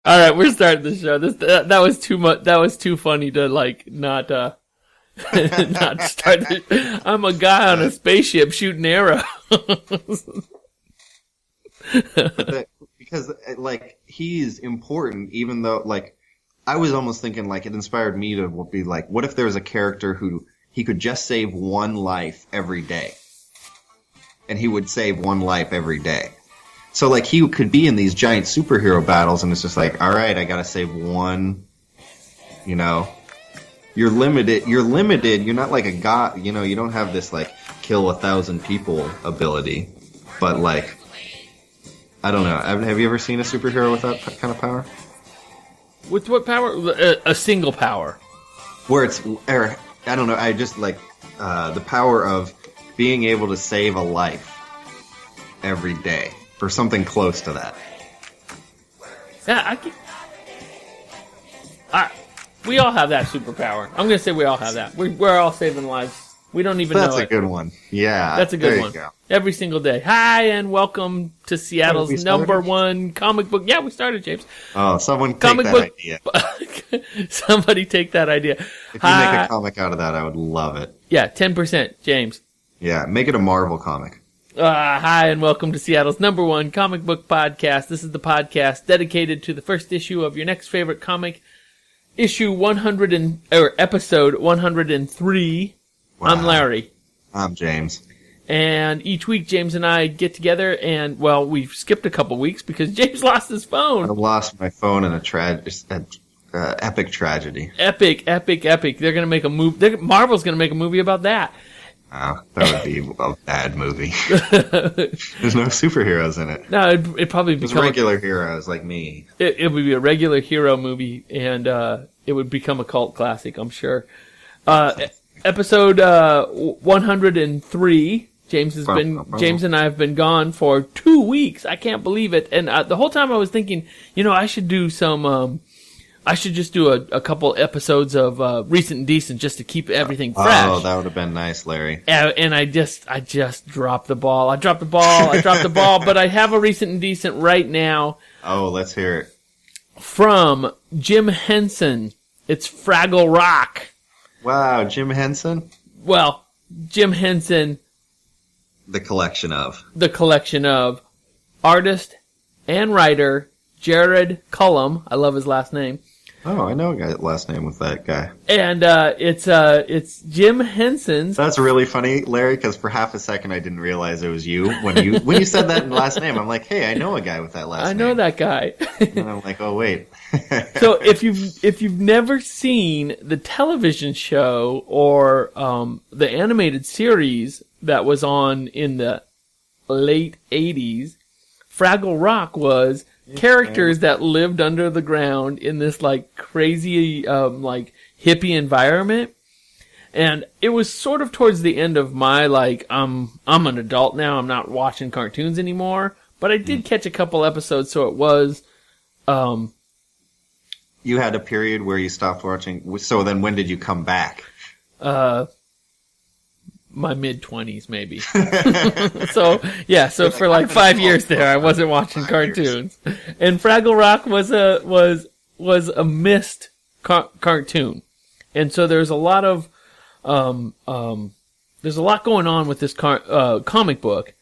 All right, we're starting the show. That was too much. That was too funny to not not start. I'm a guy on a spaceship shooting arrows. Because like he's important, even though like I was almost thinking like it inspired me to be like, what if there was a character who he could just save one life every day, and he would save one life every day. So, like, he could be in these giant superhero battles, and it's just like, all right, I gotta save one, you know. You're limited, you're not like a god, you know, you don't have this, like, kill 1,000 people ability. But, like, I don't know. Have you ever seen a superhero with that kind of power? With what power? A single power. Where it's, or, I don't know, I just, like, the power of being able to save a life every day. Or something close to that. Yeah, we all have that superpower. I'm going to say we all have that. We're all saving lives. We don't even know it. That's a good one. Yeah. That's a good one. Go. Every single day. Hi, and welcome to Seattle's #1 comic book. Yeah, we started, James. Oh, someone take that idea. Somebody take that idea. If you make a comic out of that, I would love it. Yeah, 10%, James. Yeah, make it a Marvel comic. Hi, and welcome to Seattle's #1 comic book podcast. This is the podcast dedicated to the first issue of your next favorite comic, episode 103. Wow. I'm Larry. I'm James. And each week, James and I get together, and, well, we've skipped a couple weeks because James lost his phone. I lost my phone in epic tragedy. Epic. They're going to make a movie. Marvel's going to make a movie about that. Oh, that would be a bad movie. There's no superheroes in it. No, it'd probably become regular heroes like me. It would be a regular hero movie, and it would become a cult classic, I'm sure. Episode 103. James and I have been gone for 2 weeks. I can't believe it. And the whole time I was thinking, I should do some. I should just do a couple episodes of Recent and Decent just to keep everything fresh. Oh, that would have been nice, Larry. And I just dropped the ball. I dropped the ball, but I have a Recent and Decent right now. Oh, let's hear it. From Jim Henson. It's Fraggle Rock. Wow, Jim Henson? Well, Jim Henson. The collection of artist and writer Jared Cullum. I love his last name. Oh, I know a guy last name with that guy. And it's Jim Henson's. That's really funny, Larry, because for half a second I didn't realize it was you. When you said that in the last name, I'm like, hey, I know a guy with that last name. I know that guy. And I'm like, oh wait. So if you've never seen the television show or the animated series that was on in the late 80s, Fraggle Rock was characters that lived under the ground in this like crazy like hippie environment, and it was sort of towards the end of my like I'm an adult now, I'm not watching cartoons anymore, but I did catch a couple episodes, so it was you had a period where you stopped watching, so then when did you come back? My mid-20s, maybe. So for like 5 years there, I wasn't watching cartoons. And Fraggle Rock was a missed cartoon. And so there's a lot of there's a lot going on with this comic book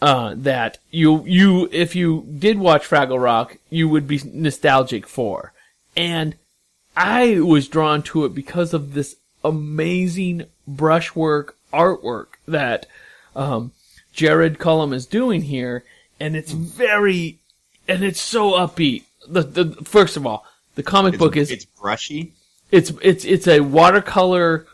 that you if you did watch Fraggle Rock, you would be nostalgic for. And I was drawn to it because of this amazing brushwork artwork that Jared Cullum is doing here, and it's so upbeat. The first of all, the comic book is brushy. It's a watercolor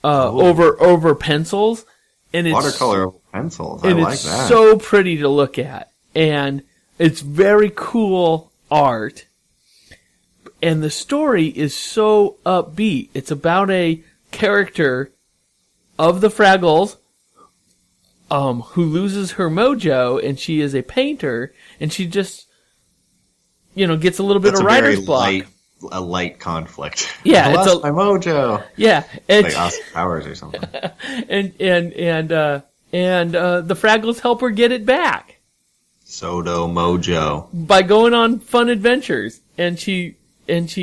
over pencils, and it's watercolor over pencils. I like that. It's so pretty to look at, and it's very cool art. And the story is so upbeat. It's about a character of the Fraggles who loses her mojo, and she is a painter, and she just gets a little bit of writer's block. A light conflict. Yeah, I lost my mojo. Yeah, it's like Austin Powers or something. and the Fraggles help her get it back. Sodo Mojo. By going on fun adventures. And she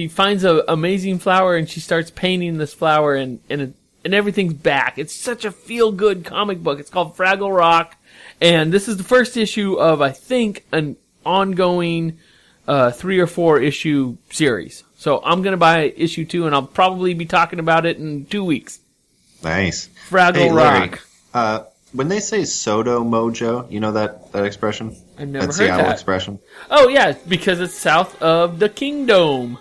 finds an amazing flower and she starts painting this flower and everything's back. It's such a feel-good comic book. It's called Fraggle Rock. And this is the first issue of, I think, an ongoing 3 or 4 issue series. So I'm going to buy issue 2 and I'll probably be talking about it in 2 weeks. Nice. Fraggle Rock. Larry, when they say Sodo Mojo, you know that expression? I've never heard Seattle that. expression. Oh, yeah, because it's south of the Kingdom.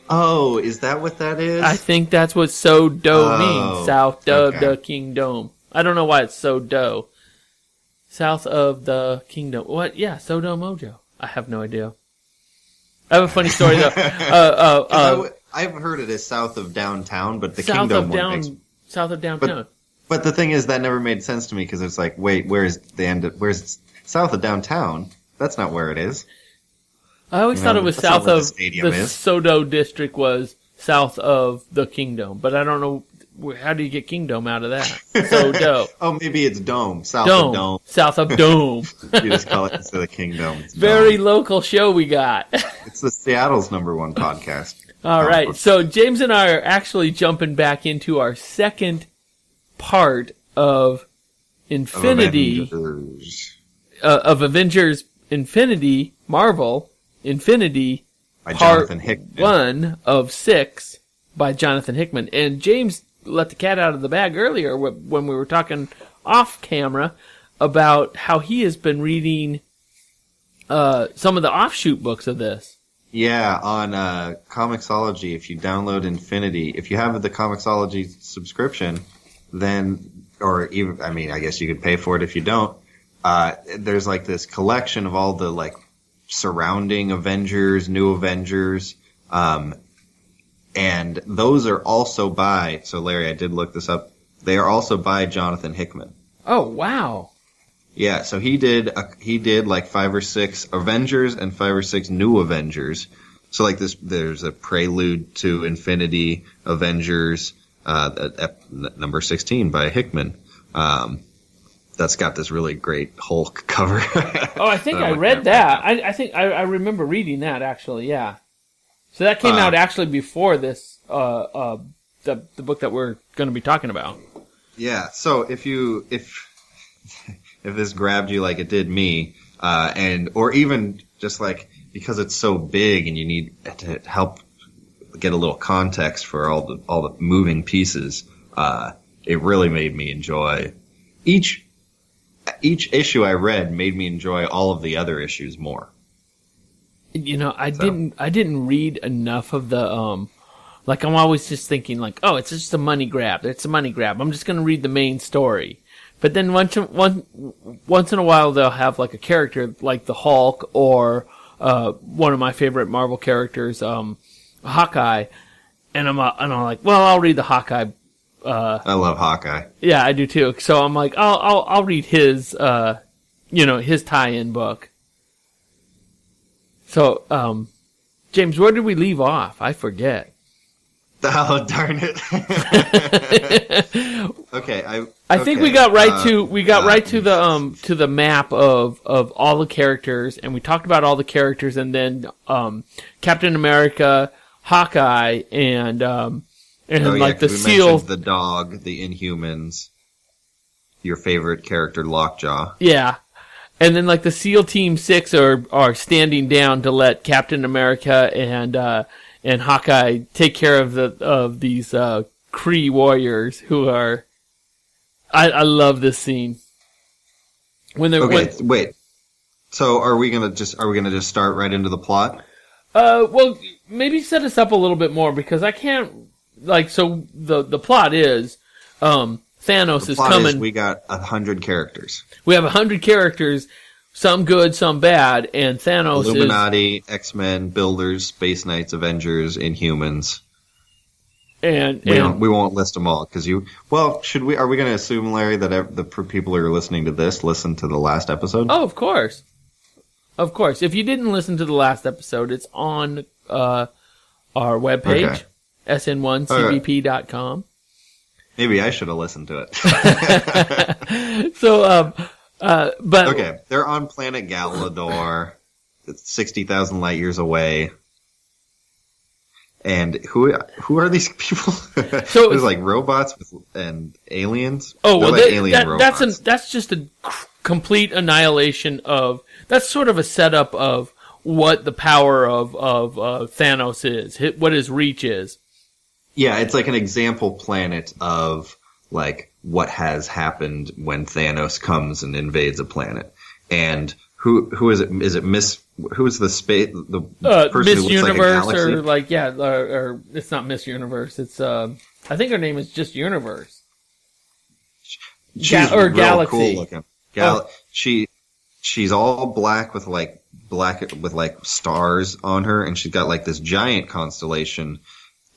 Oh, is that what that is? I think that's what so-do means, south of the Kingdom. I don't know why it's so-do. South of the Kingdom. What? Yeah, so-do mojo. I have no idea. I have a funny story, though. I've heard it as south of downtown, but the south Kingdom of one south of downtown. But the thing is, that never made sense to me because it's like, wait, where's south of downtown? That's not where it is. I always thought it was south of the Sodo district was south of the Kingdom, but I don't know. How do you get Kingdom out of that? Sodo. Oh, maybe it's Dome. South of Dome. South of Dome. You just call it instead of Kingdom. It's Very Dome. local show we got. It's the Seattle's #1 podcast. All right. So James and I are actually jumping back into our second part of Infinity. Of Avengers Infinity, Marvel Infinity, by part Jonathan Hickman. 1 of 6 by Jonathan Hickman. And James let the cat out of the bag earlier when we were talking off camera about how he has been reading some of the offshoot books of this. Yeah, on Comixology, if you download Infinity, if you have the Comixology subscription, then, or even, I mean, I guess you could pay for it if you don't, there's like this collection of all the like surrounding Avengers, New Avengers, and those are also by, so Larry, I did look this up, they are also by Jonathan Hickman. Oh, wow. Yeah, so he did like 5 or 6 Avengers and 5 or 6 New Avengers. So like this, there's a prelude to Infinity Avengers, number 16 by Hickman. That's got this really great Hulk cover. Oh, I think I read that. I think I remember reading that actually. Yeah. So that came out actually before this, the book that we're going to be talking about. Yeah. So if this grabbed you like it did me, or even just like because it's so big and you need to help get a little context for all the moving pieces, it really made me enjoy each issue I read made me enjoy all of the other issues more. You know, I didn't read enough of the like I'm always just thinking like, oh, it's just a money grab. It's a money grab. I'm just going to read the main story. But then once in a while they'll have like a character like the Hulk or one of my favorite Marvel characters, Hawkeye, and I'm like, well, I'll read the Hawkeye. I love Hawkeye. Yeah, I do too. So I'm like, I'll read his his tie-in book. So, James, where did we leave off? I forget. Oh, darn it. Okay, I think we got right to the map of all the characters, and we talked about all the characters, and then Captain America, Hawkeye, and like the SEAL, the dog, the Inhumans, your favorite character, Lockjaw. Yeah, and then like the SEAL Team 6 are standing down to let Captain America and Hawkeye take care of these Kree warriors who are. I love this scene. Wait. So are we gonna just start right into the plot? Well, maybe set us up a little bit more because I can't. Like, so the plot is Thanos is coming. We got 100 characters. We have 100 characters, some good, some bad, and Thanos Illuminati, X-Men, Builders, Space Knights, Avengers, Inhumans. And we won't list them all because should we? Are we going to assume, Larry, that the people who are listening to this listen to the last episode? Oh, of course. If you didn't listen to the last episode, it's on our webpage. Okay. SN1CBP.com. Maybe I should have listened to it. So, But Okay, they're on planet Galador. It's 60,000 light years away. And who are these people? So there's like robots and aliens. Oh, They're well, like alien robots. that's just a complete annihilation of. That's sort of a setup of what the power of Thanos is, what his reach is. Yeah, it's like an example planet of like what has happened when Thanos comes and invades a planet. And who is it? Is it who's the space the person Miss who looks Universe like a galaxy? or like or it's not Miss Universe. It's I think her name is just Universe. She's or real Galaxy. Cool looking. She's all black with stars on her, and she's got like this giant constellation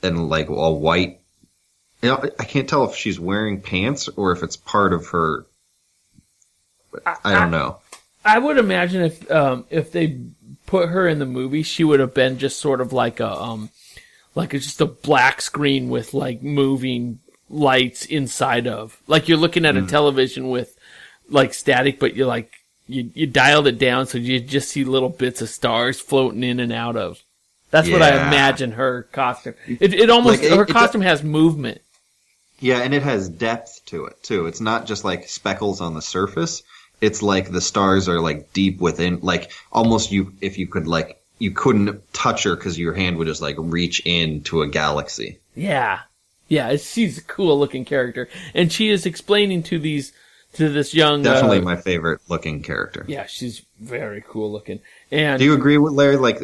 and like all white. You know, I can't tell if she's wearing pants or if it's part of her. I don't know. I would imagine if they put her in the movie, she would have been just sort of like just a black screen with like moving lights inside of. Like you're looking at a television with like static, but you're like you dialed it down so you just see little bits of stars floating in and out of. That's what I imagine her costume. It almost her costume has movement. Yeah, and it has depth to it too. It's not just like speckles on the surface. It's like the stars are like deep within, like almost if you couldn't touch her because your hand would just like reach into a galaxy. Yeah. She's a cool looking character, and she is explaining to this young. Definitely my favorite looking character. Yeah, she's very cool looking. And do you agree with Larry? Like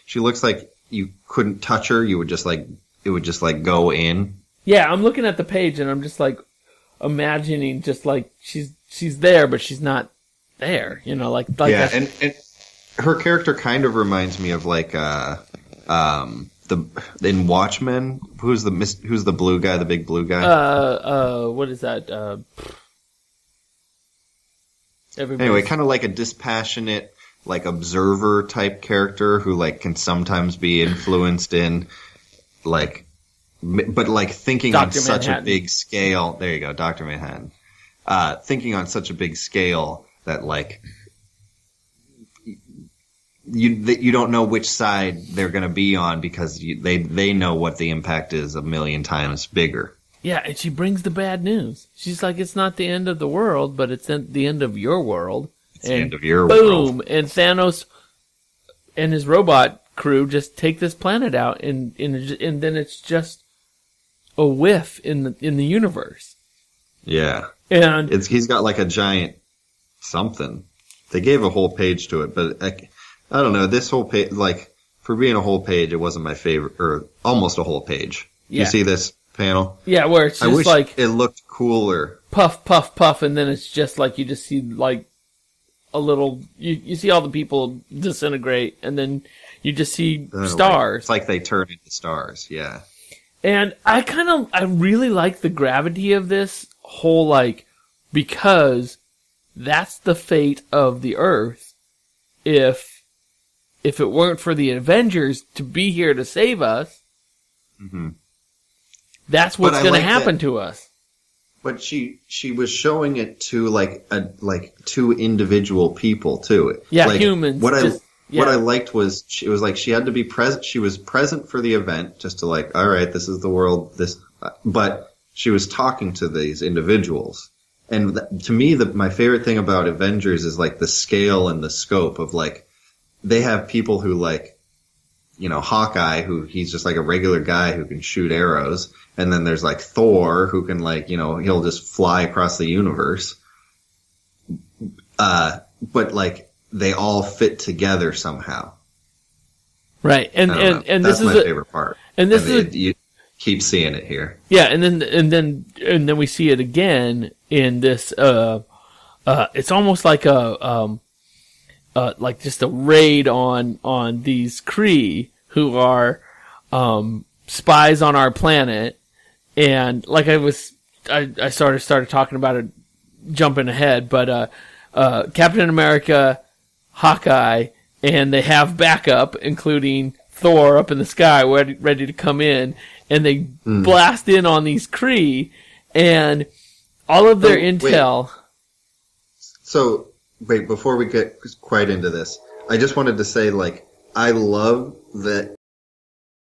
she looks like you couldn't touch her. You would just like it would just like go in. Yeah, I'm looking at the page and I'm just like imagining just like she's there, but she's not there. You know, like yeah, and her character kind of reminds me of like in Watchmen. Who's the blue guy, the big blue guy? What is that? Anyway, kind of like a dispassionate, like observer type character who like can sometimes be influenced in like. But like thinking on such a big scale, there you go, Dr. Manhattan. Thinking on such a big scale that like you don't know which side they're going to be on because they know what the impact is a million times bigger. Yeah, and she brings the bad news. She's like, it's not the end of the world, but it's the end of your world. It's the end of your world. Boom! And Thanos and his robot crew just take this planet out, and then it's just a whiff in the universe. Yeah, and he's got like a giant something. They gave a whole page to it, but I don't know. This whole page, like for being a whole page, it wasn't my favorite, or almost a whole page. Yeah. You see this panel? Yeah, where it's just like it looked cooler. Puff, puff, puff, and then it's just like you just see like a little. You see all the people disintegrate, and then you just see stars. It's like they turn into stars. Yeah. And I really like the gravity of this whole, like, because that's the fate of the Earth. If it weren't for the Avengers to be here to save us, that's what's going to happen to us. But she was showing it to like two individual people too. Yeah, like, humans. What I liked was it was like she had to be present. She was present for the event, just to like, all right, this is the world. But she was talking to these individuals, and to me, my favorite thing about Avengers is like the scale and the scope of like they have people who like, you know, Hawkeye, who he's just like a regular guy who can shoot arrows, and then there's like Thor, who can like, you know, he'll just fly across the universe. But like. They all fit together somehow. Right. And that's this is my favorite part. And this you keep seeing it here. Yeah, and then we see it again in this it's almost like like just a raid on these Kree who are spies on our planet, and like I sort of started talking about it jumping ahead, but Captain America, Hawkeye, and they have backup, including Thor up in the sky, ready to come in, and they blast in on these Kree, and all of their intel. So, wait, before we get quite into this, I just wanted to say, like, I love that